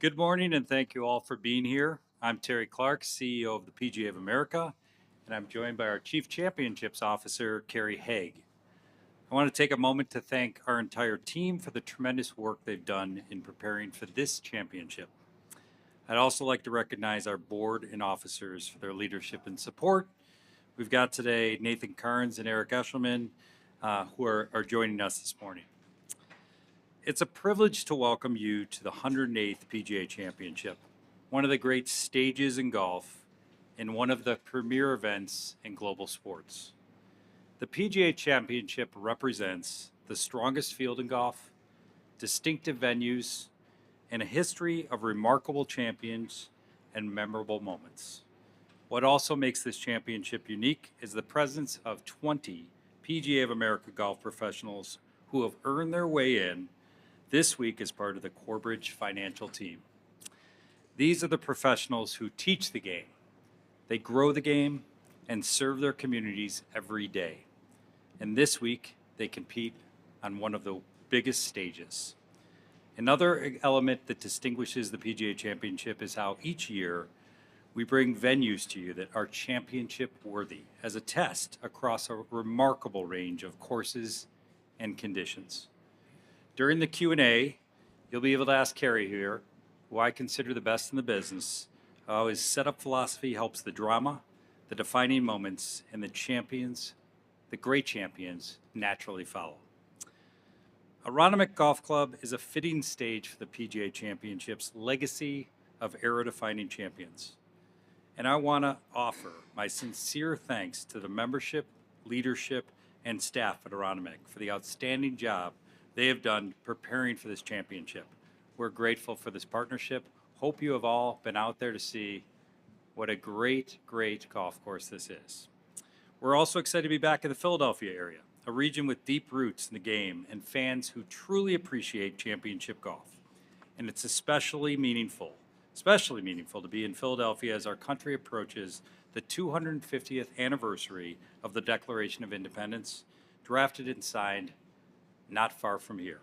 Good morning, and thank you all for being here. I'm Terry Clark, CEO of the PGA of America, and I'm joined by our Chief Championships Officer, Carrie Haig. I want to take a moment to thank our entire team for the tremendous work they've done in preparing for this championship. I'd also like to recognize our board and officers for their leadership and support. We've got today Nathan Carnes and Eric Eshelman, who are joining us this morning. It's a privilege to welcome you to the 108th PGA Championship, one of the great stages in golf and one of the premier events in global sports. The PGA Championship represents the strongest field in golf, distinctive venues, and a history of remarkable champions and memorable moments. What also makes this championship unique is the presence of 20 PGA of America golf professionals who have earned their way in this week as part of the Corebridge financial team. These are the professionals who teach the game. They grow the game and serve their communities every day. And this week, they compete on one of the biggest stages. Another element that distinguishes the PGA Championship is how each year we bring venues to you that are championship worthy as a test across a remarkable range of courses and conditions. During the Q&A, you'll be able to ask Carrie here, who I consider the best in the business, how his setup philosophy helps the drama, the defining moments, and the champions, the great champions, naturally follow. Aronimink Golf Club is a fitting stage for the PGA Championship's legacy of era-defining champions. And I want to offer my sincere thanks to the membership, leadership, and staff at Aronimink for the outstanding job they have done preparing for this championship. We're grateful for this partnership. Hope you have all been out there to see what a great, great golf course this is. We're also excited to be back in the Philadelphia area, a region with deep roots in the game and fans who truly appreciate championship golf. And it's especially meaningful to be in Philadelphia as our country approaches the 250th anniversary of the Declaration of Independence, drafted and signed not far from here.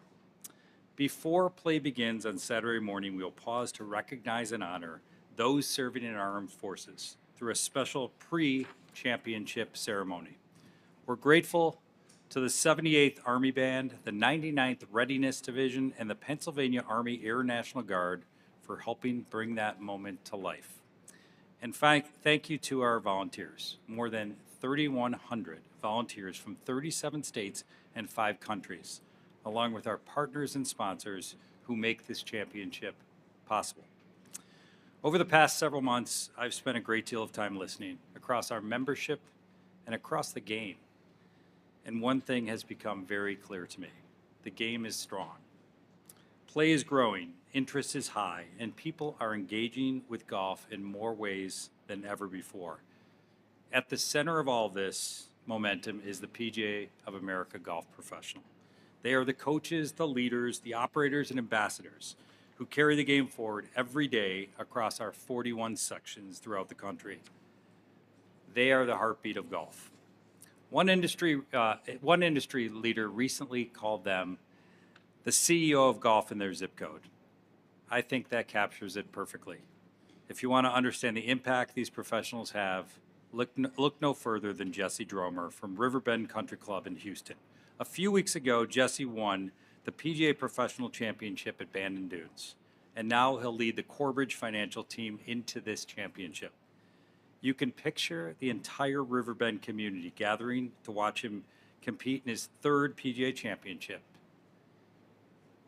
Before play begins on Saturday morning, we will pause to recognize and honor those serving in our armed forces through a special pre-championship ceremony. We're grateful to the 78th Army Band, the 99th Readiness Division, and the Pennsylvania Army Air National Guard for helping bring that moment to life. And thank you to our volunteers, more than 3,100 volunteers from 37 states and 5 countries, along with our partners and sponsors who make this championship possible. Over the past several months, I've spent a great deal of time listening across our membership and across the game. And one thing has become very clear to me. The game is strong. Play is growing, interest is high, and people are engaging with golf in more ways than ever before. At the center of all this momentum is the PGA of America golf professional. They are the coaches, the leaders, the operators, and ambassadors who carry the game forward every day across our 41 sections throughout the country. They are the heartbeat of golf. One industry leader recently called them the CEO of golf in their zip code. I think that captures it perfectly. If you want to understand the impact these professionals have, look no further than Jesse Dromer from Riverbend Country Club in Houston. A few weeks ago, Jesse won the PGA Professional Championship at Bandon Dunes, and now he'll lead the Corebridge financial team into this championship. You can picture the entire Riverbend community gathering to watch him compete in his 3rd PGA Championship.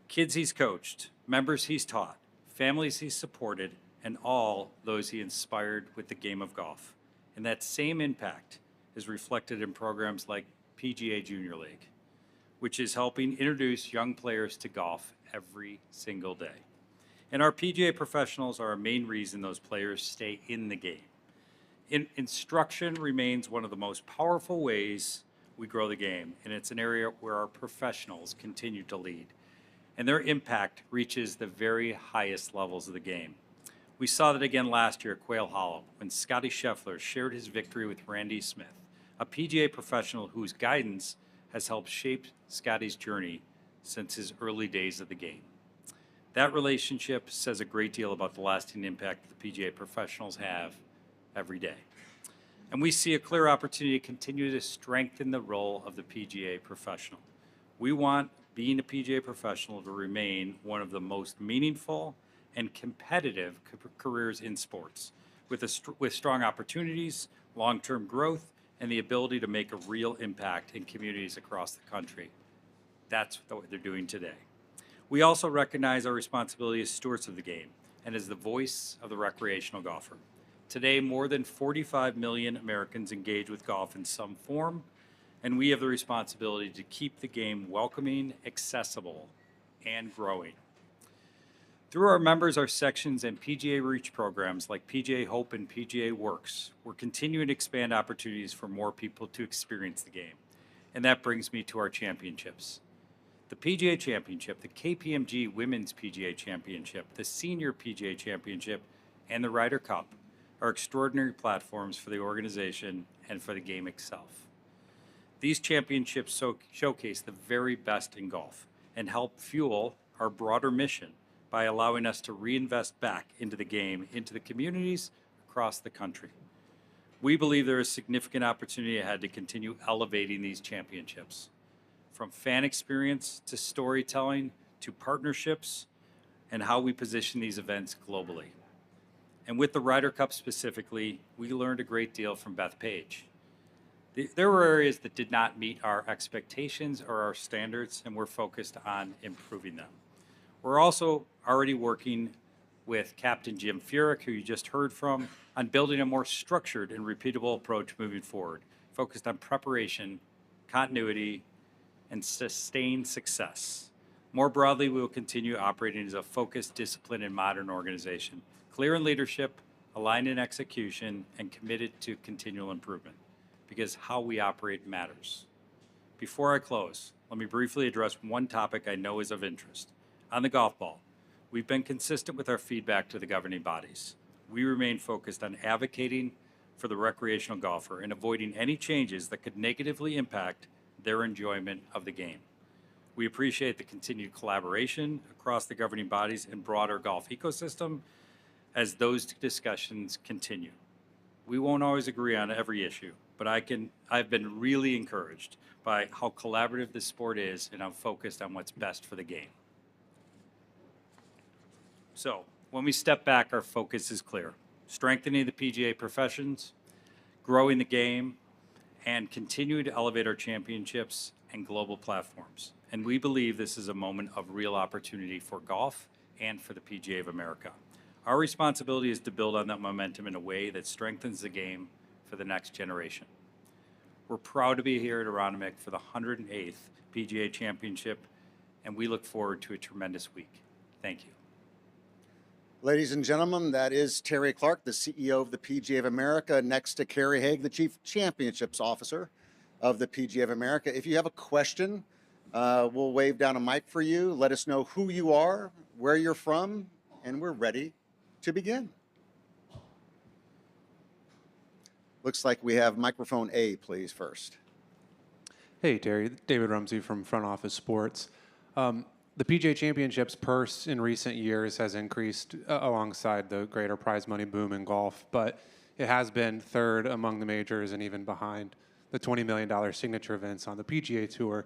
Kids he's coached, members he's taught, families he's supported, and all those he inspired with the game of golf. And that same impact is reflected in programs like PGA Junior League, which is helping introduce young players to golf every single day. And our PGA professionals are a main reason those players stay in the game. Instruction remains one of the most powerful ways we grow the game, and it's an area where our professionals continue to lead. And their impact reaches the very highest levels of the game. We saw that again last year at Quail Hollow when Scotty Scheffler shared his victory with Randy Smith, a PGA professional whose guidance has helped shape Scotty's journey since his early days of the game. That relationship says a great deal about the lasting impact that the PGA professionals have every day. And we see a clear opportunity to continue to strengthen the role of the PGA professional. We want being a PGA professional to remain one of the most meaningful and competitive careers in sports, with strong opportunities, long-term growth, and the ability to make a real impact in communities across the country. That's what they're doing today. We also recognize our responsibility as stewards of the game and as the voice of the recreational golfer. Today, more than 45 million Americans engage with golf in some form, and we have the responsibility to keep the game welcoming, accessible, and growing. Through our members, our sections, and PGA Reach programs like PGA Hope and PGA Works, we're continuing to expand opportunities for more people to experience the game. And that brings me to our championships. The PGA Championship, the KPMG Women's PGA Championship, the Senior PGA Championship, and the Ryder Cup are extraordinary platforms for the organization and for the game itself. These championships showcase the very best in golf and help fuel our broader mission by allowing us to reinvest back into the game, into the communities across the country. We believe there is significant opportunity ahead to continue elevating these championships. From fan experience to storytelling to partnerships and how we position these events globally. And with the Ryder Cup specifically, we learned a great deal from Beth Page. There were areas that did not meet our expectations or our standards, and we're focused on improving them. We're also already working with Captain Jim Furyk, who you just heard from, on building a more structured and repeatable approach moving forward, focused on preparation, continuity, and sustained success. More broadly, we will continue operating as a focused, disciplined, and modern organization, clear in leadership, aligned in execution, and committed to continual improvement, because how we operate matters. Before I close, let me briefly address one topic I know is of interest. On the golf ball, we've been consistent with our feedback to the governing bodies. We remain focused on advocating for the recreational golfer and avoiding any changes that could negatively impact their enjoyment of the game. We appreciate the continued collaboration across the governing bodies and broader golf ecosystem as those discussions continue. We won't always agree on every issue, but I've been really encouraged by how collaborative this sport is, and I'm focused on what's best for the game. So, when we step back, our focus is clear: strengthening the PGA professions, growing the game, and continue to elevate our championships and global platforms. And we believe this is a moment of real opportunity for golf and for the PGA of America. Our responsibility is to build on that momentum in a way that strengthens the game for the next generation. We're proud to be here at Aronimink for the 108th PGA Championship, and we look forward to a tremendous week. Thank you. Ladies and gentlemen, that is Terry Clark, the CEO of the PGA of America, next to Kerry Haig, the Chief Championships Officer of the PGA of America. If you have a question, we'll wave down a mic for you. Let us know who you are, where you're from, and we're ready to begin. Looks like we have microphone A, please, first. Hey, Terry. David Rumsey from Front Office Sports. The PGA Championships purse in recent years has increased alongside the greater prize money boom in golf, but it has been third among the majors and even behind the $20 million signature events on the PGA Tour.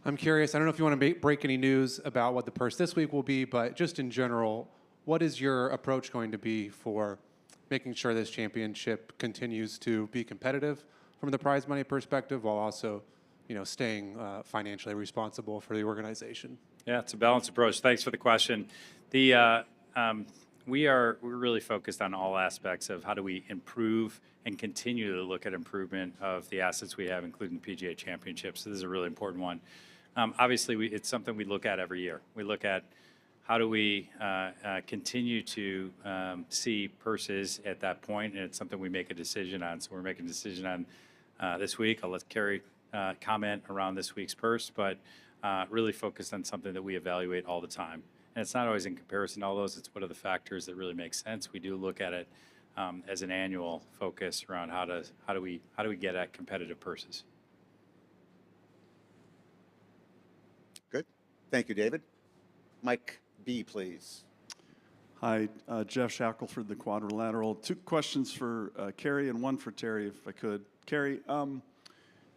I'm curious, I don't know if you want to break any news about what the purse this week will be, but just in general, what is your approach going to be for making sure this championship continues to be competitive from the prize money perspective while also, staying financially responsible for the organization? Yeah, it's a balanced approach. Thanks for the question. We're really focused on all aspects of how do we improve and continue to look at improvement of the assets we have, including the PGA Championship. So this is a really important one. Obviously, it's something we look at every year. We look at how do we continue to see purses at that point, and it's something we make a decision on. So we're making a decision on this week. I'll let Kerry comment around this week's purse, but really focused on something that we evaluate all the time. And it's not always in comparison to all those. It's what are the factors that really make sense. We do look at it as an annual focus around how do we get at competitive purses. Good. Thank you, David. Mike B, please. Hi, Jeff Shackelford, the Quadrilateral. Two questions for Kerry and one for Terry, if I could. Kerry,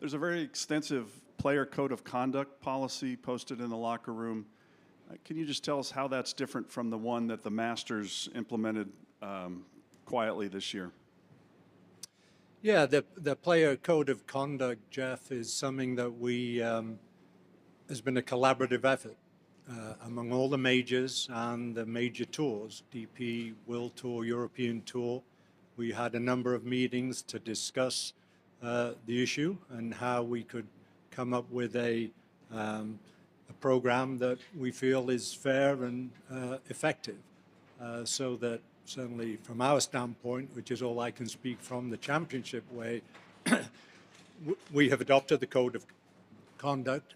there's a very extensive player code of conduct policy posted in the locker room. Can you just tell us how that's different from the one that the Masters implemented quietly this year? Yeah, the player code of conduct, Jeff, is something that has been a collaborative effort among all the majors and the major tours, DP, World Tour, European Tour. We had a number of meetings to discuss the issue and how we could come up with a program that we feel is fair and effective, so that certainly from our standpoint, which is all I can speak from the championship way, we have adopted the code of conduct,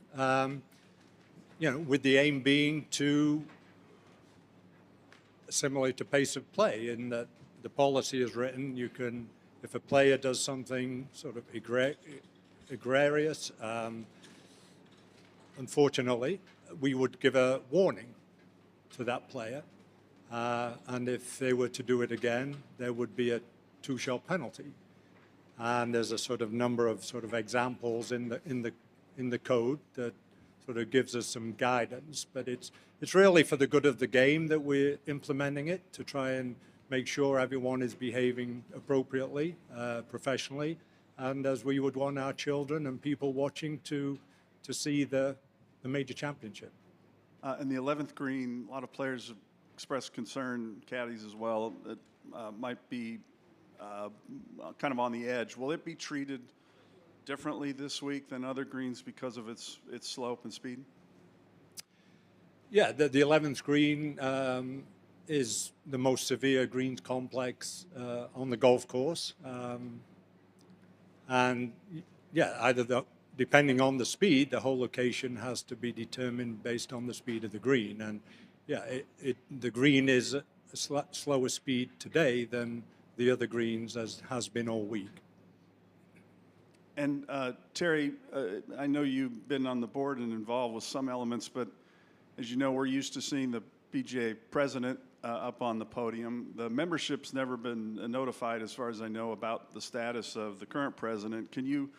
with the aim being to similar to pace of play, in that the policy is written, you can, if a player does something sort of egregious, unfortunately, we would give a warning to that player. And if they were to do it again, there would be a 2-shot penalty. And there's a sort of number of sort of examples in the code that sort of gives us some guidance. But it's really for the good of the game that we're implementing it, to try and make sure everyone is behaving appropriately, professionally, and as we would want our children and people watching to see the major championship. In the 11th green, a lot of players have expressed concern, caddies as well, that might be kind of on the edge. Will it be treated differently this week than other greens because of its slope and speed? Yeah, the 11th green is the most severe greens complex on the golf course. And yeah, depending on the speed, the whole location has to be determined based on the speed of the green. And yeah, the green is a slower speed today than the other greens, as has been all week. And Terry, I know you've been on the board and involved with some elements, but as you know, we're used to seeing the PGA president up on the podium. The membership's never been notified, as far as I know, about the status of the current president. Can you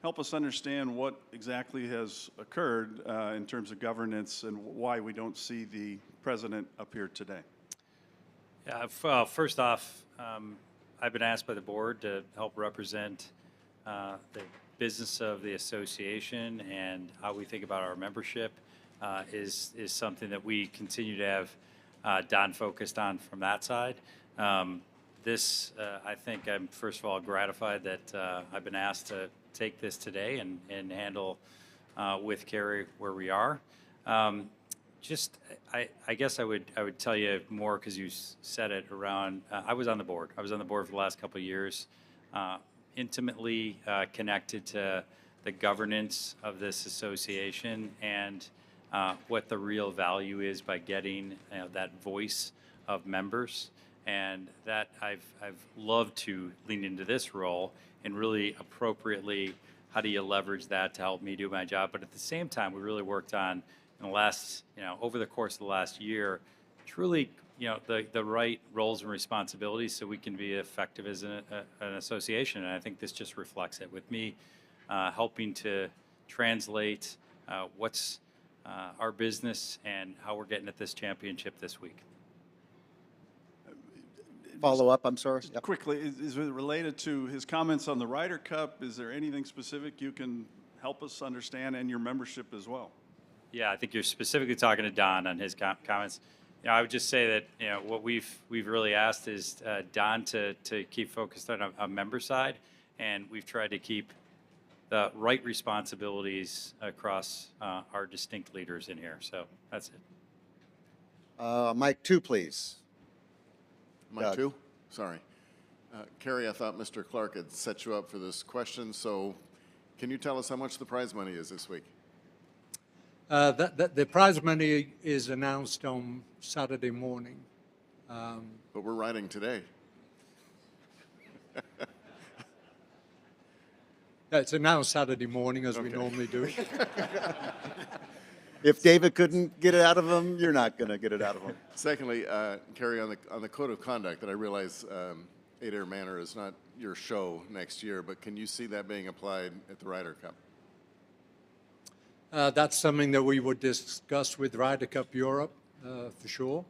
help us understand what exactly has occurred in terms of governance and why we don't see the president up here today? Yeah, first off, I've been asked by the board to help represent the business of the association, and how we think about our membership is something that we continue to have Don focused on from that side. I think I'm first of all gratified that I've been asked to take this today and handle with Kerry where we are. I guess I would tell you more, because you said it around. I was on the board. I was on the board for the last couple of years, intimately connected to the governance of this association and what the real value is by getting that voice of members. And that I've loved to lean into this role and really appropriately, how do you leverage that to help me do my job? But at the same time, we really worked on, in the last, over the course of the last year, truly, the right roles and responsibilities so we can be effective as an association. And I think this just reflects it, with me helping to translate what's our business and how we're getting at this championship this week. Follow up, I'm sorry. Yep. Quickly, is it related to his comments on the Ryder Cup? Is there anything specific you can help us understand, and your membership as well? Yeah, I think you're specifically talking to Don on his comments. I would just say that what we've really asked is Don to keep focused on a member side, and we've tried to keep the right responsibilities across our distinct leaders in here. So that's it. Mike 2, please. Mike 2? Sorry. Kerry, I thought Mr. Clark had set you up for this question, so can you tell us how much the prize money is this week? The prize money is announced on Saturday morning. But we're riding today. It's announced Saturday morning, as we normally do. If David couldn't get it out of him, you're not going to get it out of him. Secondly, Kerry, on the code of conduct, that I realize Adair Manor is not your show next year, but can you see that being applied at the Ryder Cup? That's something that we would discuss with Ryder Cup Europe, for sure.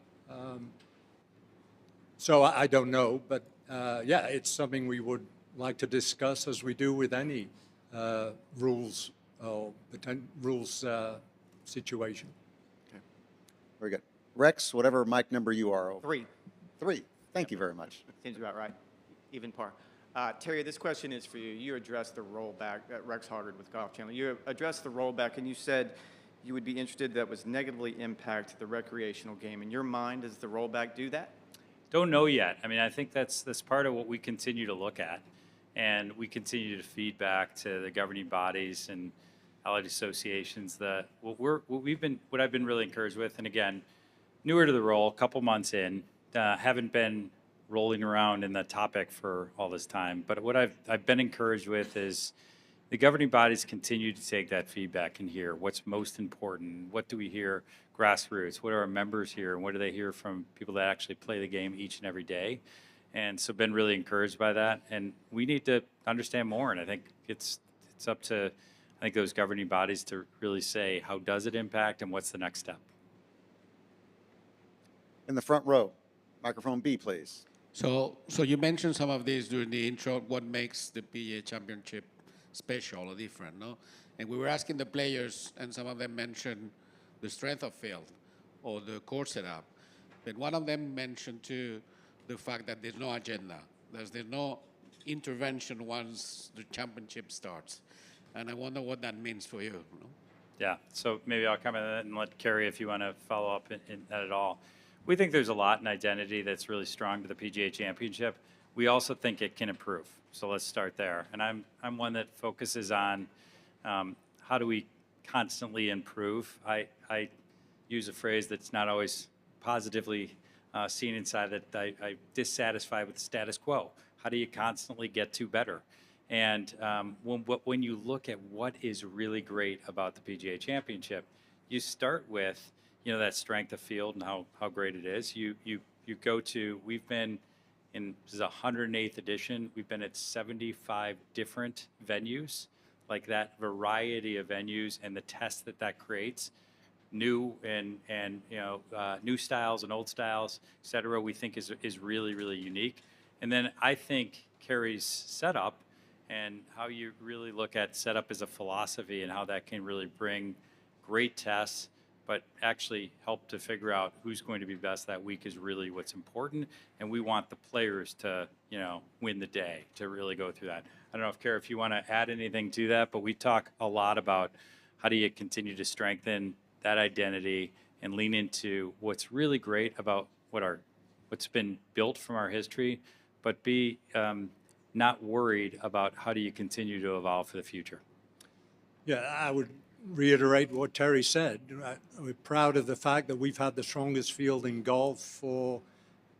So I don't know, but yeah, it's something we would like to discuss as we do with any rules or rules situation. Okay. Very good. Rex, whatever mic number you are over. 3. 3. Thank you very much. Seems about right. Even par. Terry, this question is for you. You addressed the rollback, Rex Hargard with Golf Channel. You addressed the rollback, and you said you would be interested that was negatively impact the recreational game. In your mind, does the rollback do that? Don't know yet. I mean, I think that's part of what we continue to look at, and we continue to feed back to the governing bodies and allied associations that what I've been really encouraged with, and again, newer to the role, a couple months in, haven't been rolling around in that topic for all this time. But what I've been encouraged with is the governing bodies continue to take that feedback and hear what's most important. What do we hear grassroots? What do our members hear? And what do they hear from people that actually play the game each and every day? And so been really encouraged by that. And we need to understand more. And I think it's up to those governing bodies to really say, how does it impact and what's the next step? In the front row, microphone B, please. So you mentioned some of these during the intro, what makes the PGA Championship special or different, no? And we were asking the players, and some of them mentioned the strength of field or the course setup. But one of them mentioned, too, the fact that there's no agenda. There's no intervention once the championship starts. And I wonder what that means for you. No? Yeah, so maybe I'll comment on that and let Kerry, if you want to follow up in that at all. We think there's a lot in identity that's really strong to the PGA Championship. We also think it can improve. So let's start there. And I'm one that focuses on how do we constantly improve. I use a phrase that's not always positively seen inside that I'm dissatisfied with the status quo. How do you constantly get to better? And when you look at what is really great about the PGA Championship, you start with that strength of field and how great it is. You go to, we've been in, this is 108th edition, we've been at 75 different venues, like that variety of venues and the test that creates, new and new styles and old styles, et cetera, we think is really, really unique. And then I think Kerry's setup and how you really look at setup as a philosophy and how that can really bring great tests, but actually help to figure out who's going to be best that week is really what's important. And we want the players to, win the day, to really go through that. I don't know if, Kerry, if you want to add anything to that, but we talk a lot about how do you continue to strengthen that identity and lean into what's really great about what's been built from our history, but be not worried about how do you continue to evolve for the future. Yeah, I would reiterate what Terry said. We're proud of the fact that we've had the strongest field in golf for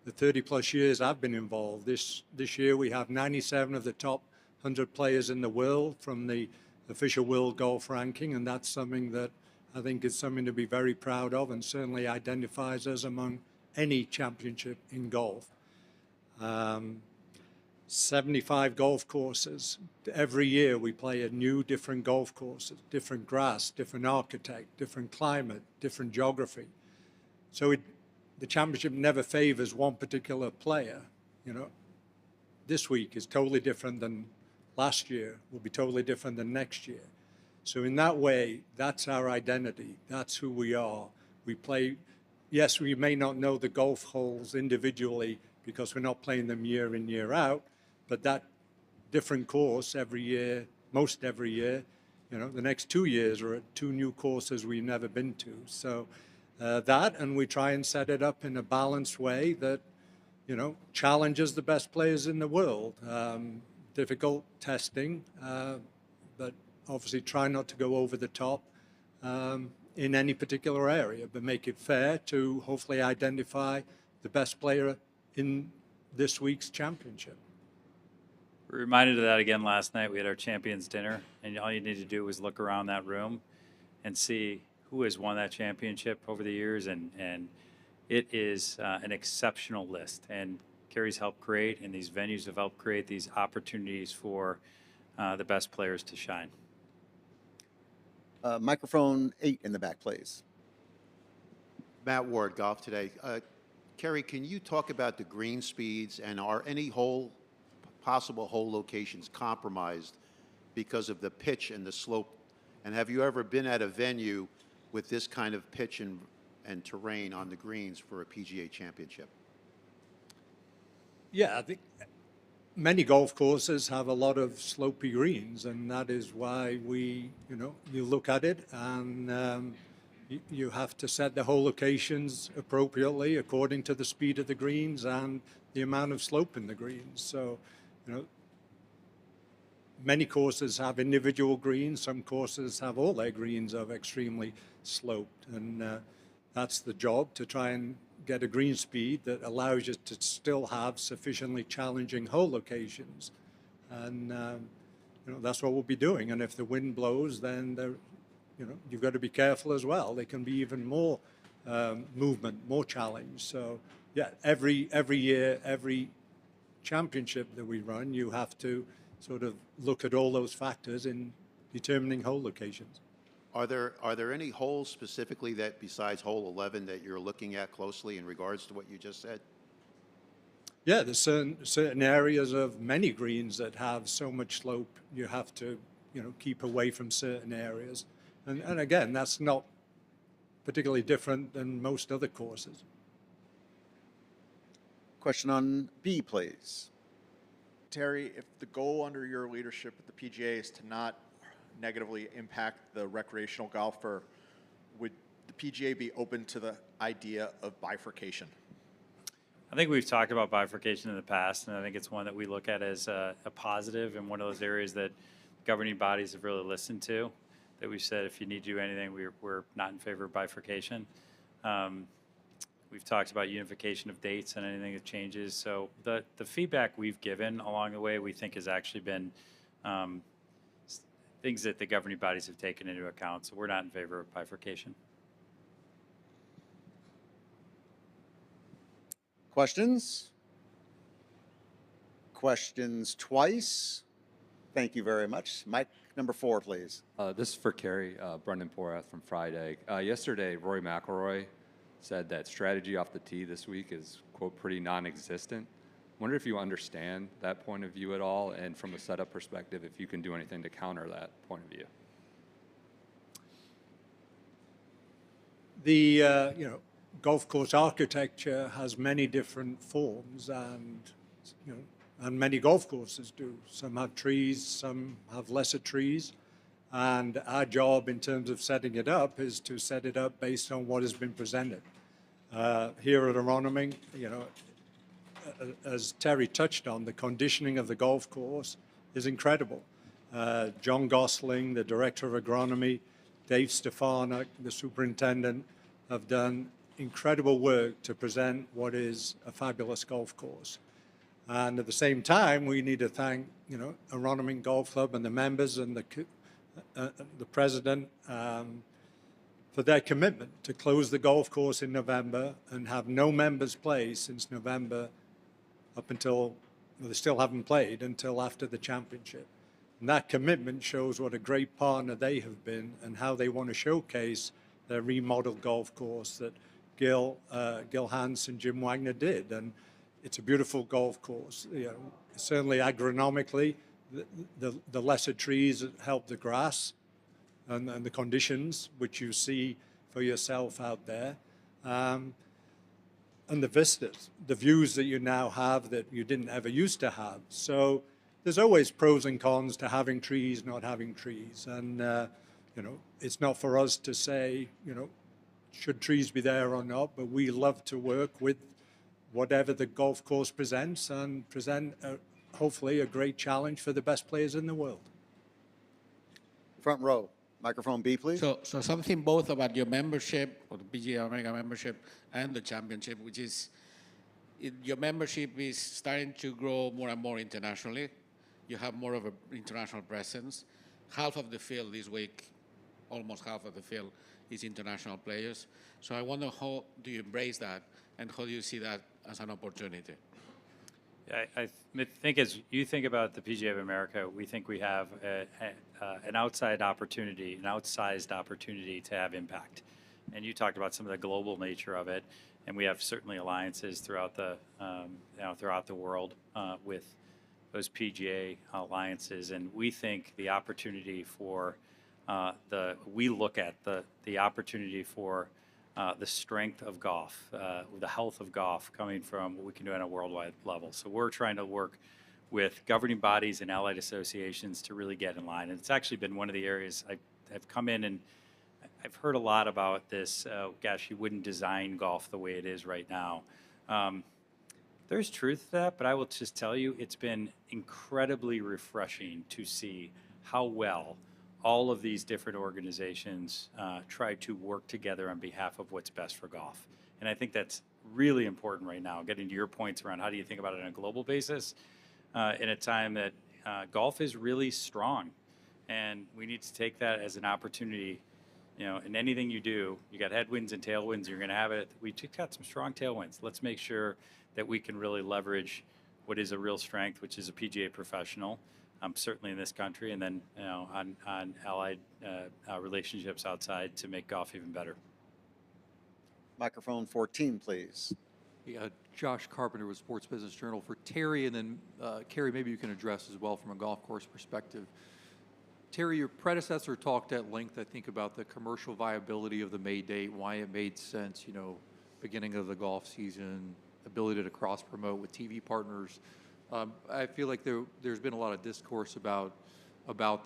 the 30-plus years I've been involved. This year we have 97 of the top 100 players in the world from the official World Golf Ranking, and that's something that I think is something to be very proud of and certainly identifies us among any championship in golf. 75 golf courses. Every year we play a new, different golf courses, different grass, different architect, different climate, different geography. So the championship never favors one particular player. This week is totally different than last year, will be totally different than next year. So in that way, that's our identity. That's who we are. We play, yes, we may not know the golf holes individually because we're not playing them year in, year out, but that different course every year, most every year, the next 2 years are at 2 new courses we've never been to. So and we try and set it up in a balanced way that, challenges the best players in the world. Difficult testing, but obviously try not to go over the top in any particular area, but make it fair to hopefully identify the best player in this week's championship. We're reminded of that again last night. We had our champions dinner, and all you need to do was look around that room and see who has won that championship over the years, and it is an exceptional list. And Kerry's helped create, and these venues have helped create these opportunities for the best players to shine. Microphone 8 in the back, please. Matt Ward, Golf Today. Kerry, can you talk about the green speeds, and are any possible hole locations compromised because of the pitch and the slope? And have you ever been at a venue with this kind of pitch and terrain on the greens for a PGA championship? Yeah, I think many golf courses have a lot of slopey greens, and that is why you look at it and you have to set the hole locations appropriately according to the speed of the greens and the amount of slope in the greens. So, many courses have individual greens. Some courses have all their greens of extremely sloped, and that's the job, to try and get a green speed that allows you to still have sufficiently challenging hole locations. And that's what we'll be doing. And if the wind blows, then you've got to be careful as well. There can be even more movement, more challenge. So yeah, every year, every championship that we run, you have to sort of look at all those factors in determining hole locations. Are there any holes specifically that, besides hole 11, that you're looking at closely in regards to what you just said? Yeah, there's certain areas of many greens that have so much slope, you have to keep away from certain areas. And again, that's not particularly different than most other courses. Question on B, please. Terry, if the goal under your leadership at the PGA is to not negatively impact the recreational golfer, would the PGA be open to the idea of bifurcation? I think we've talked about bifurcation in the past, and I think it's one that we look at as a positive, and one of those areas that governing bodies have really listened to, that we've said if you need to do anything, we're not in favor of bifurcation. We've talked about unification of dates and anything that changes. So the feedback we've given along the way, we think has actually been things that the governing bodies have taken into account. So we're not in favor of bifurcation. Questions? Questions twice? Thank you very much. Mic number 4, please. This is for Kerry, Brendan Porath from Friday. Yesterday, Rory McIlroy said that strategy off the tee this week is, quote, pretty non-existent. Wonder if you understand that point of view at all, and from a setup perspective, if you can do anything to counter that point of view. The golf course architecture has many different forms, and and many golf courses do. Some have trees, some have lesser trees, and our job in terms of setting it up is to set it up based on what has been presented. Here at Aronimink, as Terry touched on, the conditioning of the golf course is incredible. John Gosling, the director of agronomy, Dave Stefanik, the superintendent, have done incredible work to present what is a fabulous golf course. And at the same time, we need to thank, Aronimink Golf Club and the members and the president for their commitment to close the golf course in November and have no members play since November up until, they still haven't played until after the championship. And that commitment shows what a great partner they have been and how they want to showcase their remodeled golf course that Gil Hans and Jim Wagner did. And it's a beautiful golf course. Certainly agronomically, the lesser trees help the grass and the conditions, which you see for yourself out there. And the vistas, the views that you now have that you didn't ever used to have. So there's always pros and cons to having trees, not having trees. And, it's not for us to say, should trees be there or not, but we love to work with whatever the golf course presents and present, hopefully, a great challenge for the best players in the world. Front row. Microphone B, please. So something both about your membership, or the PGA America membership, and the championship, which is your membership is starting to grow more and more internationally. You have more of an international presence. Half of the field this week almost half of the field is international players. So I wonder, how do you embrace that, and how do you see that as an opportunity? I think as you think about the PGA of America, we think we have an outsized opportunity to have impact. And you talked about some of the global nature of it, and we have certainly alliances throughout the world with those PGA alliances, and we think the opportunity for we look at the opportunity for the strength of golf, the health of golf coming from what we can do on a worldwide level. So we're trying to work with governing bodies and allied associations to really get in line. And it's actually been one of the areas I've come in and I've heard a lot about this. Gosh, you wouldn't design golf the way it is right now. There's truth to that, but I will just tell you, it's been incredibly refreshing to see how well all of these different organizations try to work together on behalf of what's best for golf. And I think that's really important right now, getting to your points around how do you think about it on a global basis in a time that golf is really strong. And we need to take that as an opportunity. You know, in anything you do, you got headwinds and tailwinds, you're going to have it. We got some strong tailwinds. Let's make sure that we can really leverage what is a real strength, which is a PGA professional, certainly in this country, and then on allied relationships outside to make golf even better. Microphone 14, please. Yeah, Josh Carpenter with Sports Business Journal for Terry, and then Kerry, maybe you can address as well from a golf course perspective. Terry, your predecessor talked at length, I think, about the commercial viability of the May date, why it made sense, you know, beginning of the golf season, ability to cross-promote with TV partners. I feel like there's been a lot of discourse about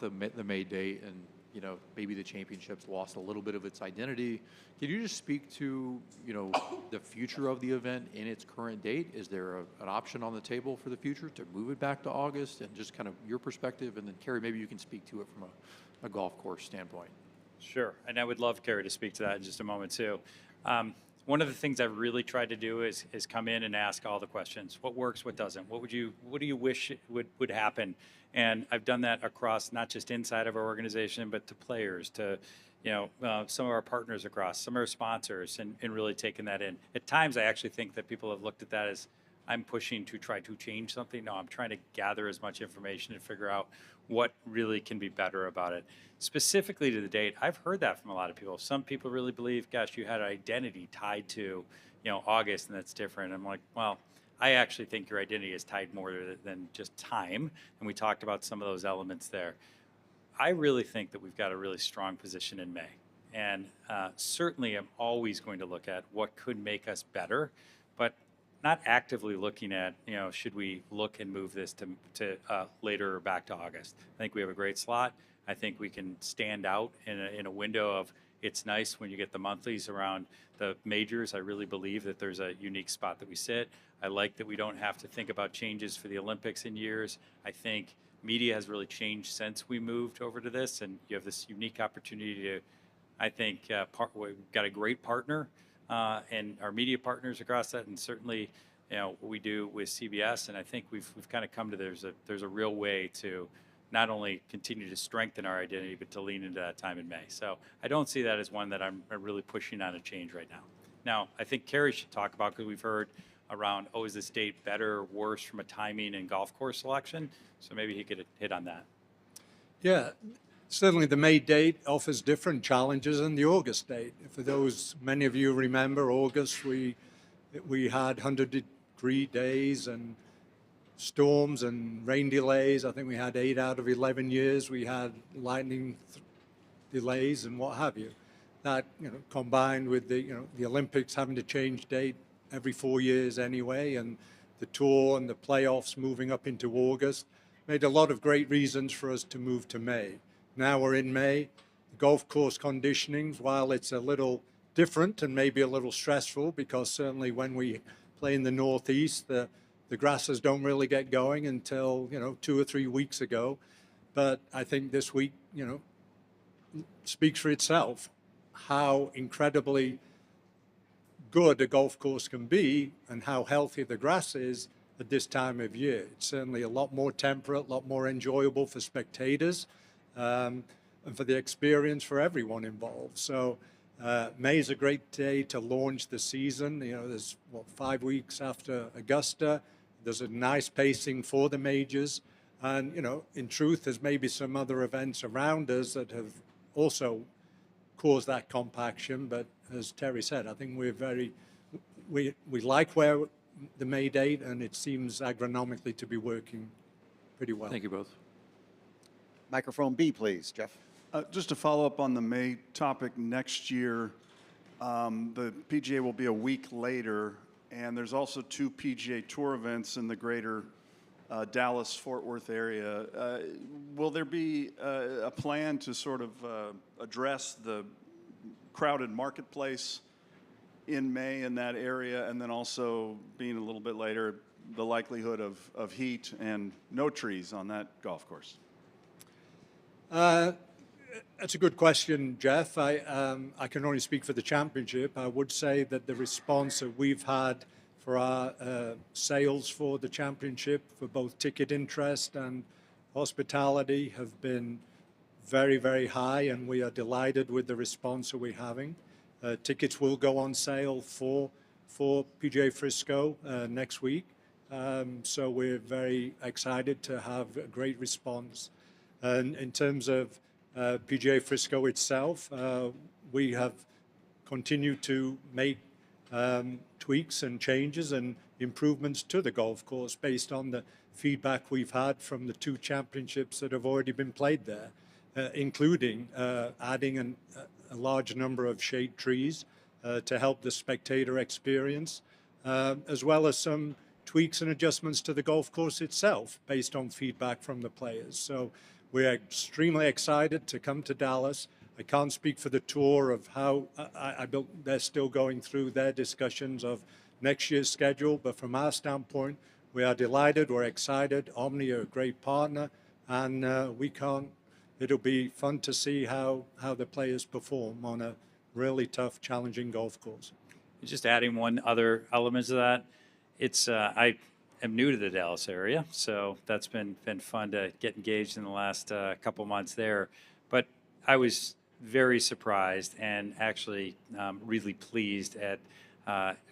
the May date, and you know, maybe the championships lost a little bit of its identity. Can you just speak to, you know, the future of the event in its current date? Is there an option on the table for the future to move it back to August, and just kind of your perspective? And then Kerry, maybe you can speak to it from a golf course standpoint. Sure, and I would love Kerry to speak to that in just a moment too. One of the things I've really tried to do is come in and ask all the questions. What works, what doesn't? What do you wish would happen? And I've done that across not just inside of our organization, but to players, to some of our partners across, some of our sponsors, and really taking that in. At times, I actually think that people have looked at that as I'm pushing to try to change something. No, I'm trying to gather as much information and figure out what really can be better about it. Specifically to the date, I've heard that from a lot of people. Some people really believe, gosh, you had an identity tied to, August, and that's different. I'm like, well, I actually think your identity is tied more than just time, and we talked about some of those elements there. I really think that we've got a really strong position in May, and certainly I'm always going to look at what could make us better, but not actively looking at, should we look and move this to later or back to August. I think we have a great slot. I think we can stand out in a window of, it's nice when you get the monthlies around the majors. I really believe that there's a unique spot that we sit. I like that we don't have to think about changes for the Olympics in years. I think media has really changed since we moved over to this, and you have this unique opportunity to, I think, we've got a great partner and our media partners across that, and certainly, what we do with CBS. And I think we've kind of come to there's a real way to not only continue to strengthen our identity, but to lean into that time in May. So I don't see that as one that I'm really pushing on a change right now. Now, I think Kerry should talk about, because we've heard around, is this date better or worse from a timing and golf course selection? So maybe he could hit on that. Yeah, certainly the May date offers different challenges than the August date. For those, many of you remember August, we had 100-degree days and storms and rain delays. I think we had 8 out of 11 years. We had lightning delays and what have you. That, combined with the Olympics having to change date every 4 years anyway, and the tour and the playoffs moving up into August, made a lot of great reasons for us to move to May. Now we're in May. Golf course conditionings, while it's a little different and maybe a little stressful, because certainly when we play in the Northeast, the grasses don't really get going until 2 or 3 weeks ago. But I think this week speaks for itself, how incredibly good a golf course can be and how healthy the grass is at this time of year. It's certainly a lot more temperate, a lot more enjoyable for spectators. and for the experience for everyone involved. So May is a great day to launch the season. You know, there's 5 weeks after Augusta. There's a nice pacing for the majors. And, you know, in truth, there's maybe some other events around us that have also caused that compaction. But as Terry said, I think we like where the May date, and it seems agronomically to be working pretty well. Thank you both. Microphone B, please, Jeff. Just to follow up on the May topic, next year, the PGA will be a week later, and there's also 2 PGA Tour events in the greater Dallas-Fort Worth area. Will there be a plan to sort of address the crowded marketplace in May in that area, and then also being a little bit later, the likelihood of heat and no trees on that golf course? That's a good question, Jeff. I can only speak for the championship. I would say that the response that we've had for our sales for the championship, for both ticket interest and hospitality, have been very, very high, and we are delighted with the response that we're having. Tickets will go on sale for PGA Frisco next week, so we're very excited to have a great response. And in terms of PGA Frisco itself, we have continued to make tweaks and changes and improvements to the golf course based on the feedback we've had from the 2 championships that have already been played there, including adding a large number of shade trees to help the spectator experience, as well as some tweaks and adjustments to the golf course itself based on feedback from the players. So we're extremely excited to come to Dallas. I can't speak for the tour of how they're still going through their discussions of next year's schedule, but from our standpoint, we are delighted, we're excited. Omni are a great partner, and it'll be fun to see how the players perform on a really tough, challenging golf course. Just adding one other element to that, I am new to the Dallas area, so that's been fun to get engaged in the last couple months there. But I was very surprised and actually really pleased at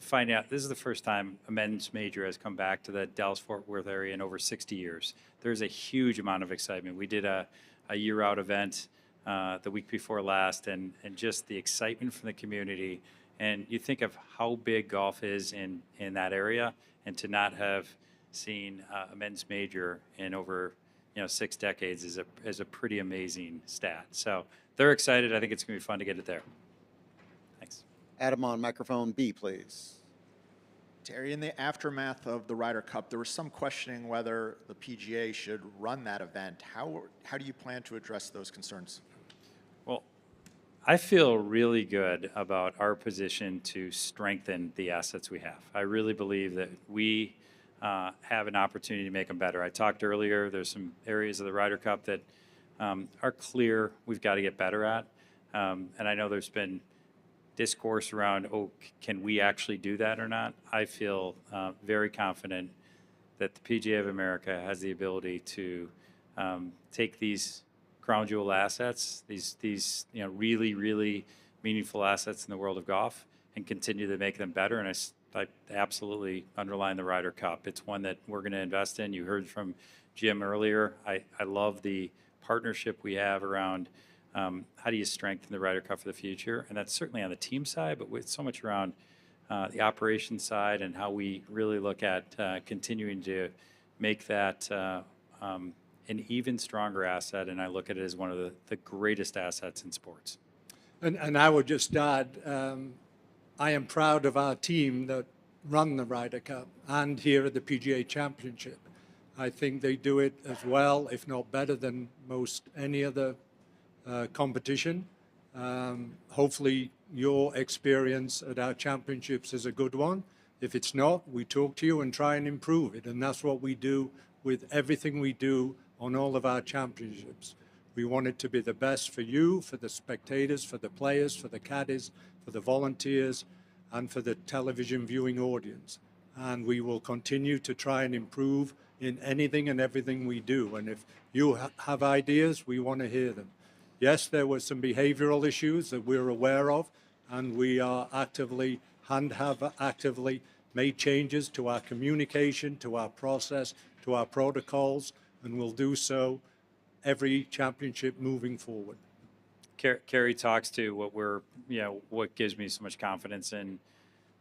finding out this is the first time a men's major has come back to the Dallas-Fort Worth area in over 60 years. There's a huge amount of excitement. We did a year-out event the week before last, and just the excitement from the community. And you think of how big golf is in that area, and to not have seen a men's major in over 6 decades is a pretty amazing stat. So they're excited. I think it's going to be fun to get it there. Thanks. Adam on microphone B, please. Terry, in the aftermath of the Ryder Cup, there was some questioning whether the PGA should run that event. How do you plan to address those concerns? Well, I feel really good about our position to strengthen the assets we have. I really believe that we have an opportunity to make them better. I talked earlier, there's some areas of the Ryder Cup that are clear we've got to get better at. And I know there's been discourse around, can we actually do that or not? I feel very confident that the PGA of America has the ability to take these crown jewel assets, these really, really meaningful assets in the world of golf, and continue to make them better. And I absolutely underline the Ryder Cup. It's one that we're going to invest in. You heard from Jim earlier. I love the partnership we have around how do you strengthen the Ryder Cup for the future? And that's certainly on the team side, but with so much around the operations side and how we really look at continuing to make that an even stronger asset. And I look at it as one of the greatest assets in sports. And I would just add, I am proud of our team that run the Ryder Cup and here at the PGA Championship. I think they do it as well, if not better than most any other competition. Hopefully your experience at our championships is a good one. If it's not, we talk to you and try and improve it. And that's what we do with everything we do on all of our championships. We want it to be the best for you, for the spectators, for the players, for the caddies, for the volunteers, and for the television viewing audience. And we will continue to try and improve in anything and everything we do. And if you have ideas, we want to hear them. Yes, there were some behavioral issues that we're aware of, and we are actively and have actively made changes to our communication, to our process, to our protocols, and will do so every championship moving forward. Kerry talks to what gives me so much confidence in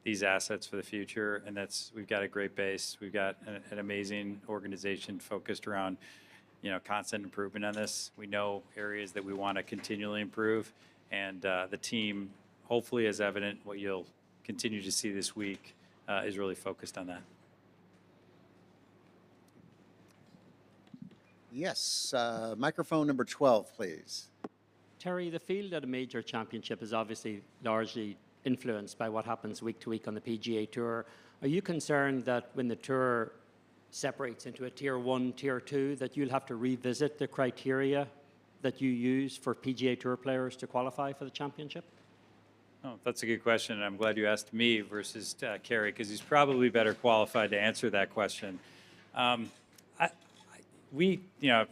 these assets for the future, and that's we've got a great base. We've got an amazing organization focused around, constant improvement on this. We know areas that we want to continually improve, and the team, hopefully, as evident what you'll continue to see this week, is really focused on that. Yes, microphone number 12, please. Terry, the field at a major championship is obviously largely influenced by what happens week to week on the PGA Tour. Are you concerned that when the Tour separates into a Tier 1, Tier 2, that you'll have to revisit the criteria that you use for PGA Tour players to qualify for the championship? Oh, that's a good question, and I'm glad you asked me versus Kerry, because he's probably better qualified to answer that question. I've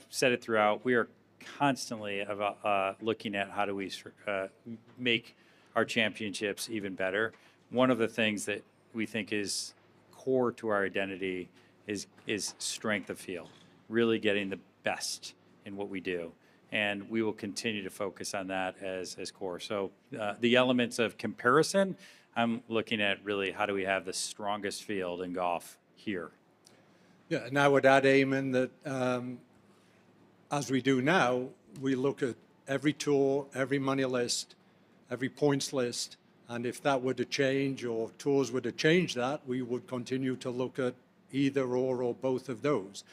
said it throughout, we are constantly looking at how do we make our championships even better. One of the things that we think is core to our identity is strength of field, really getting the best in what we do. And we will continue to focus on that as core. So the elements of comparison, I'm looking at really how do we have the strongest field in golf here. Yeah, and I would add, Eamon, that as we do now, we look at every tour, every money list, every points list, and if that were to change or tours were to change that, we would continue to look at either or both of those.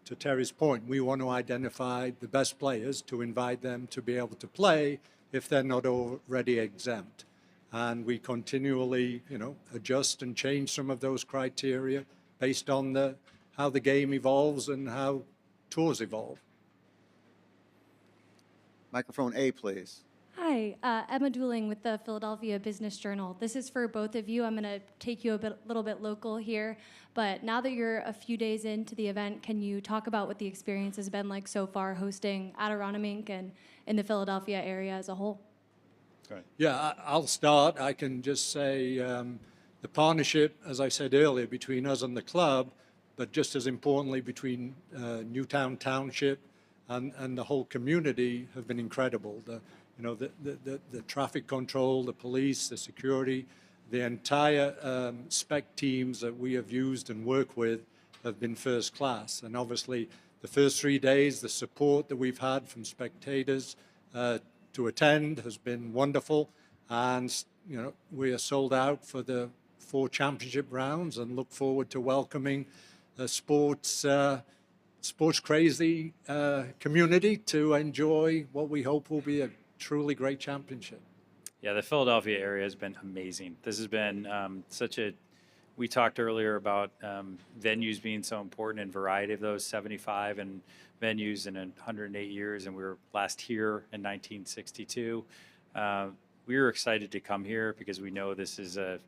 To Terry's point, we want to identify the best players to invite them to be able to play if they're not already exempt. And we continually, adjust and change some of those criteria based on how the game evolves and how tours evolve. Microphone A, please. Hi, Emma Dooling with the Philadelphia Business Journal. This is for both of you. I'm going to take you a little bit local here, but now that you're a few days into the event, can you talk about what the experience has been like so far hosting at Aronimink and in the Philadelphia area as a whole? Yeah, I'll start. I can just say the partnership, as I said earlier, between us and the club, but just as importantly between Newtown Township and the whole community have been incredible. The traffic control, the police, the security, the entire spec teams that we have used and worked with have been first class. And obviously, the first 3 days, the support that we've had from spectators to attend has been wonderful. And, we are sold out for the 4 championship rounds and look forward to welcoming a sports crazy community to enjoy what we hope will be a truly great championship. Yeah, the Philadelphia area has been amazing. This has been we talked earlier about venues being so important and variety of those 75 and venues in 108 years, and we were last here in 1962. We were excited to come here because we know this is a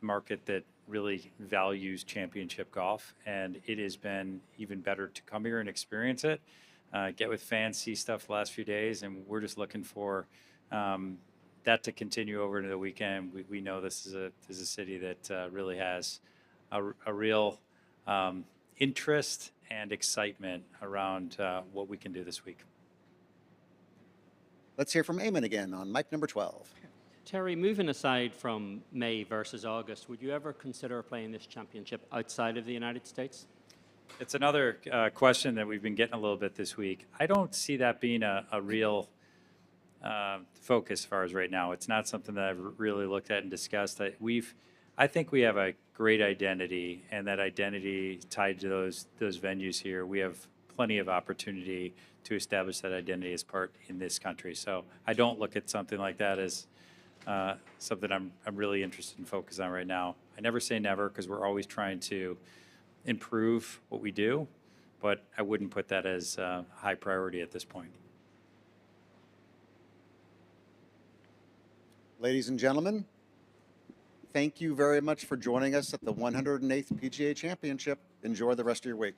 market that really values championship golf, and it has been even better to come here and experience it. Get with fans, see stuff the last few days, and we're just looking for that to continue over into the weekend. We know this is a city that really has a real interest and excitement around what we can do this week. Let's hear from Eamon again on mic number 12. Terry, moving aside from May versus August, would you ever consider playing this championship outside of the United States? It's another question that we've been getting a little bit this week. I don't see that being a real focus as far as right now. It's not something that I've really looked at and discussed. I think we have a great identity, and that identity tied to those venues here. We have plenty of opportunity to establish that identity as part in this country. So I don't look at something like that as something I'm really interested in focusing on right now. I never say never, because we're always trying to improve what we do, but I wouldn't put that as a high priority at this point. Ladies and gentlemen, thank you very much for joining us at the 108th PGA Championship. Enjoy the rest of your week.